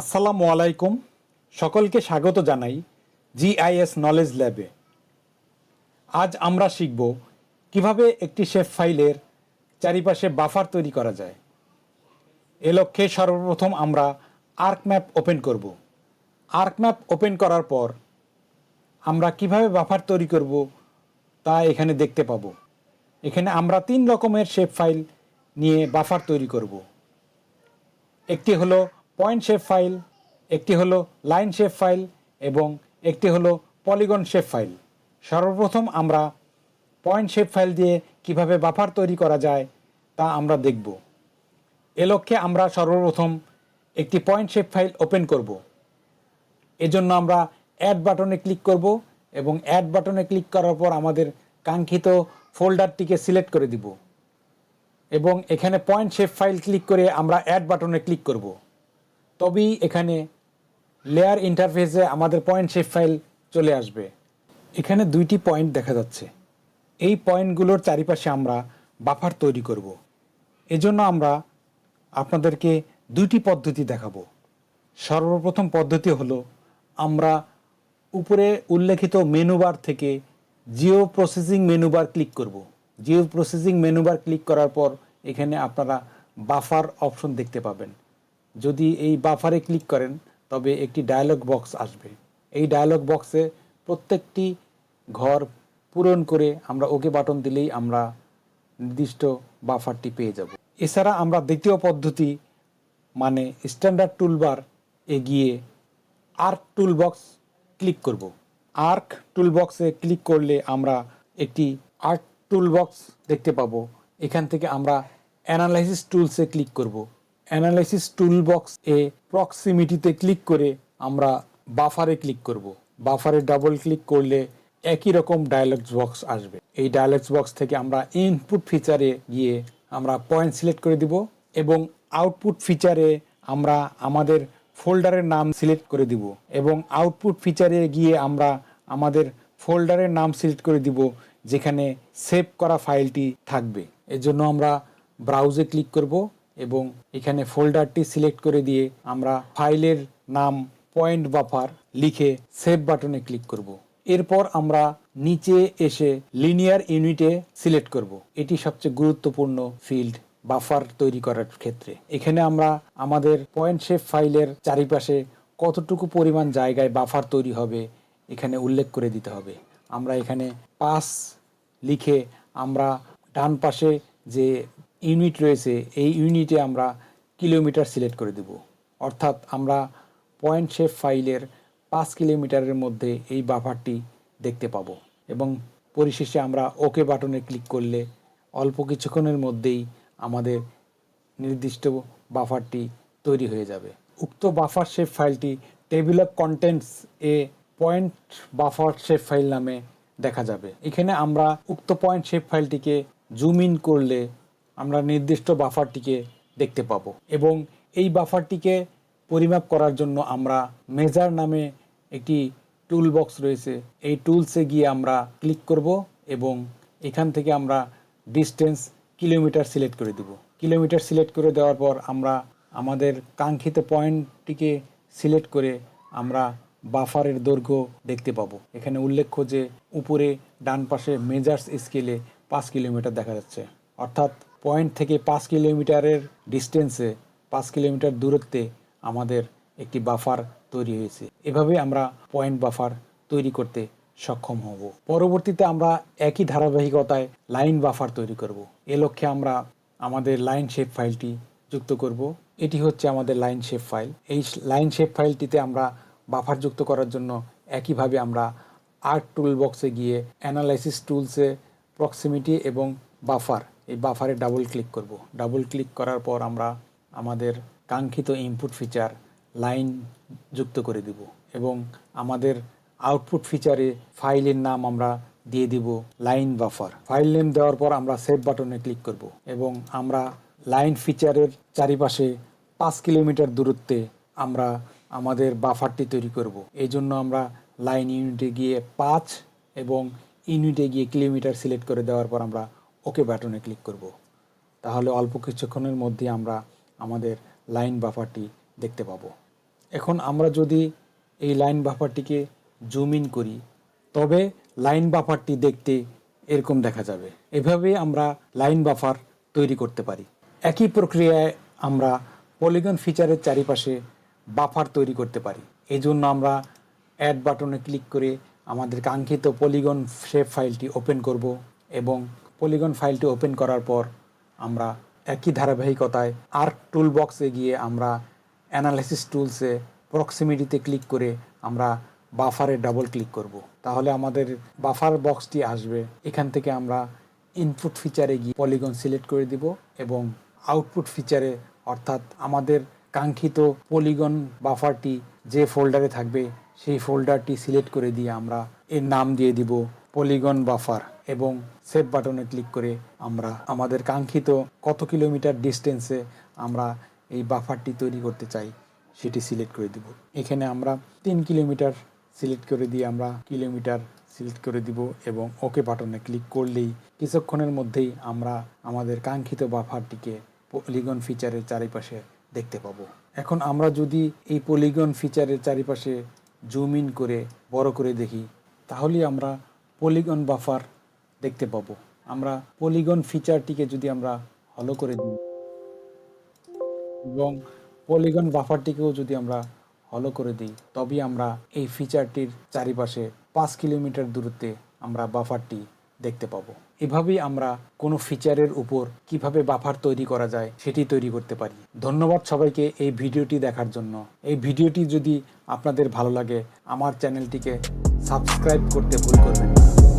আসসালামু আলাইকুম, সকলকে স্বাগত জানাই জিআইএস নলেজ ল্যাবে। আজ আমরা শিখব কিভাবে একটি শেপ ফাইলের চারিপাশে বাফার তৈরি করা যায়। এ লক্ষ্যে সর্বপ্রথম আমরা আর্ক ম্যাপ ওপেন করব। আর্ক ম্যাপ ওপেন করার পর আমরা কিভাবে বাফার তৈরি করব তা এখানে দেখতে পাবো। এখানে আমরা 3 রকমের শেপ ফাইল নিয়ে বাফার তৈরি করব। একটি হলো পয়েন্ট শেপ ফাইল, একটি হলো লাইন শেপ ফাইল এবং একটি হলো পলিগন শেপ ফাইল। সর্বপ্রথম আমরা পয়েন্ট শেপ ফাইল দিয়ে কিভাবে বাফার তৈরি করা যায় তা আমরা দেখব। এ লক্ষ্যে আমরা সর্বপ্রথম একটি পয়েন্ট শেপ ফাইল ওপেন করব। এজন্য আমরা অ্যাড বাটনে ক্লিক করব এবং অ্যাড বাটনে ক্লিক করার পর আমাদের কাঙ্ক্ষিত ফোল্ডারটিকে সিলেক্ট করে দিব এবং এখানে পয়েন্ট শেপ ফাইল ক্লিক করে আমরা অ্যাড বাটনে ক্লিক করব। তবেই এখানে লেয়ার ইন্টারফেসে আমাদের পয়েন্ট শেপ ফাইল চলে আসবে। এখানে 2টি পয়েন্ট দেখা যাচ্ছে। এই পয়েন্টগুলোর চারিপাশে আমরা বাফার তৈরি করব। এজন্য আমরা আপনাদেরকে 2টি পদ্ধতি দেখাবো। সর্বপ্রথম পদ্ধতি হলো আমরা উপরে উল্লেখিত মেনু বার থেকে geo processing menu bar click করব। Geo processing menu bar click করার পর এখানে আপনারা বাফার অপশন দেখতে পাবেন। যদি এই বাফারে ক্লিক করেন তবে একটি ডায়ালগ বক্স আসবে। এই ডায়ালগ বক্সে প্রত্যেকটি ঘর পূরণ করে আমরা ওকে বাটন দিলেই আমরা নির্দিষ্ট বাফারটি পেয়ে যাব। এছাড়া আমরা দ্বিতীয় পদ্ধতি মানে স্ট্যান্ডার্ড টুলবার এ গিয়ে আর্ক টুলবক্স ক্লিক করব। আর্ক টুলবক্সে ক্লিক করলে আমরা একটি আর্ক টুলবক্স দেখতে পাবো। এখান থেকে আমরা অ্যানালাইসিস টুলসে ক্লিক করব। অ্যানালাইসিস টুলবক্স এ প্রক্সিমিটিতে ক্লিক করে আমরা বাফারে ক্লিক করব। বাফারে ডাবল ক্লিক করলে একই রকম ডায়ালগ বক্স আসবে। এই ডায়ালগ বক্স থেকে আমরা ইনপুট ফিচারে গিয়ে আমরা পয়েন্ট সিলেক্ট করে দিব এবং আউটপুট ফিচারে আমরা আমাদের ফোল্ডারের নাম সিলেক্ট করে দিব এবং আউটপুট ফিচারে গিয়ে আমরা আমাদের ফোল্ডারের নাম সিলেক্ট করে দিব যেখানে সেভ করা ফাইলটি থাকবে। এজন্য আমরা ব্রাউজে ক্লিক করব এবং এখানে ফোল্ডারটি সিলেক্ট করে দিয়ে আমরা ফাইলের নাম পয়েন্ট বাফার লিখে সেভ বাটনে ক্লিক করব। এরপর আমরা নিচে এসে লিনিয়ার ইউনিটে সিলেক্ট করব। এটি সবচেয়ে গুরুত্বপূর্ণ ফিল্ড বাফার তৈরি করার ক্ষেত্রে। এখানে আমরা আমাদের পয়েন্ট শেপ ফাইলের চারিপাশে কতটুকু পরিমাণ জায়গায় বাফার তৈরি হবে এখানে উল্লেখ করে দিতে হবে। আমরা এখানে 5 লিখে আমরা ডান পাশে যে ইউনিট রয়েছে এই ইউনিটে আমরা কিলোমিটার সিলেক্ট করে দেব। অর্থাৎ আমরা পয়েন্ট শেপ ফাইলের 5 কিলোমিটারের মধ্যে এই বাফারটি দেখতে পাবো এবং পরিশেষে আমরা ওকে বাটনে ক্লিক করলে অল্প কিছুক্ষণের মধ্যেই আমাদের নির্দিষ্ট বাফারটি তৈরি হয়ে যাবে। উক্ত বাফার শেপ ফাইলটি table of contents A point buffer shape file নামে দেখা যাবে। এখানে আমরা উক্ত পয়েন্ট শেপ ফাইলটিকে জুম ইন করলে আমরা নির্দিষ্ট বাফারটিকে দেখতে পাবো এবং এই বাফারটিকে পরিমাপ করার জন্য আমরা মেজার নামে একটি টুল বক্স রয়েছে। এই টুলসে গিয়ে আমরা ক্লিক করব এবং এখান থেকে আমরা ডিস্টেন্স কিলোমিটার সিলেক্ট করে দেব। কিলোমিটার সিলেক্ট করে দেওয়ার পর আমরা আমাদের কাঙ্ক্ষিত পয়েন্টটিকে সিলেক্ট করে আমরা বাফারের দৈর্ঘ্য দেখতে পাবো। এখানে উল্লেখ্য যে উপরে ডান পাশে মেজার্স স্কেলে 5 কিলোমিটার দেখা যাচ্ছে। অর্থাৎ পয়েন্ট থেকে 5 কিলোমিটারের ডিস্টেন্সে 5 কিলোমিটার দূরত্বে আমাদের একটি বাফার তৈরি হয়েছে। এভাবে আমরা পয়েন্ট বাফার তৈরি করতে সক্ষম হব। পরবর্তীতে আমরা একই ধারাবাহিকতায় লাইন বাফার তৈরি করব। এ লক্ষ্যে আমরা আমাদের লাইন শেপ ফাইলটি যুক্ত করব। এটি হচ্ছে আমাদের লাইন শেপ ফাইল। এই লাইন শেপ ফাইলটিতে আমরা বাফার যুক্ত করার জন্য একইভাবে আমরা আর্ক টুল বক্সে গিয়ে অ্যানালাইসিস টুলসে প্রক্সিমিটি এবং বাফার এই বাফারে ডাবল ক্লিক করব। ডাবল ক্লিক করার পর আমরা আমাদের কাঙ্ক্ষিত ইনপুট ফিচার লাইন যুক্ত করে দিব এবং আমাদের আউটপুট ফিচারে ফাইলের নাম আমরা দিয়ে দিব লাইন বাফার। ফাইল নেম দেওয়ার পর আমরা সেভ বাটনে ক্লিক করব এবং আমরা লাইন ফিচারের চারিপাশে 5 কিলোমিটার দূরত্বে আমরা আমাদের বাফারটি তৈরি করব। এই জন্য আমরা লাইন ইউনিটে গিয়ে 5 এবং ইউনিটে গিয়ে কিলোমিটার সিলেক্ট করে দেওয়ার পর আমরা ওকে বাটনে ক্লিক করব। তাহলে অল্প কিছুক্ষণের মধ্যে আমরা আমাদের লাইন বাফারটি দেখতে পাবো। এখন আমরা যদি এই লাইন বাফারটিকে জুম ইন করি, তবে লাইন বাফারটি দেখতে এরকম দেখা যাবে। এভাবে আমরা লাইন বাফার তৈরি করতে পারি। একই প্রক্রিয়ায় আমরা পলিগন ফিচারের চারিপাশে বাফার তৈরি করতে পারি। এই জন্য আমরা অ্যাড বাটনে ক্লিক করে আমাদের কাঙ্ক্ষিত পলিগন শেপ ফাইলটি ওপেন করব এবং পলিগন ফাইলটি ওপেন করার পর আমরা একই ধারাবাহিকতায় আর্ক টুল বক্সে গিয়ে আমরা অ্যানালাইসিস টুলসে প্রক্সিমিটিতে ক্লিক করে আমরা বাফারে ডাবল ক্লিক করব। তাহলে আমাদের বাফার বক্সটি আসবে। এখান থেকে আমরা ইনপুট ফিচারে গিয়ে পলিগন সিলেক্ট করে দিব এবং আউটপুট ফিচারে অর্থাৎ আমাদের কাঙ্ক্ষিত পলিগন বাফারটি যে ফোল্ডারে থাকবে সেই ফোল্ডারটি সিলেক্ট করে দিয়ে আমরা এর নাম দিয়ে দিব পলিগন বাফার এবং সেভ বাটনে ক্লিক করে আমরা আমাদের কাঙ্ক্ষিত কত কিলোমিটার ডিস্টেন্সে আমরা এই বাফারটি তৈরি করতে চাই সেটি সিলেক্ট করে দিব। এখানে আমরা 3 কিলোমিটার সিলেক্ট করে দিয়ে আমরা কিলোমিটার সিলেক্ট করে দিব এবং ওকে বাটনে ক্লিক করলেই কিছুক্ষণের মধ্যেই আমরা আমাদের কাঙ্ক্ষিত বাফারটিকে পলিগন ফিচারের চারিপাশে দেখতে পাবো। এখন আমরা যদি এই পলিগন ফিচারের চারিপাশে জুম ইন করে বড় করে দেখি, তাহলেই আমরা পলিগন বাফার দেখতে পাবো। আমরা পলিগন ফিচারটিকে যদি আমরা হলো করে দিই এবং পলিগন বাফারটিকেও যদি আমরা হলো করে দিই, তবেই আমরা এই ফিচারটির চারিপাশে 5 কিলোমিটার দূরত্বে আমরা বাফারটি দেখতে পাবো। এভাবেই আমরা কোনো ফিচারের উপর কিভাবে বাফার তৈরি করা যায় সেটি তৈরি করতে পারি। ধন্যবাদ সবাইকে এই ভিডিওটি দেখার জন্য। এই ভিডিওটি যদি আপনাদের ভালো লাগে আমার চ্যানেলটিকে সাবস্ক্রাইব করতে ভুল করবেন না।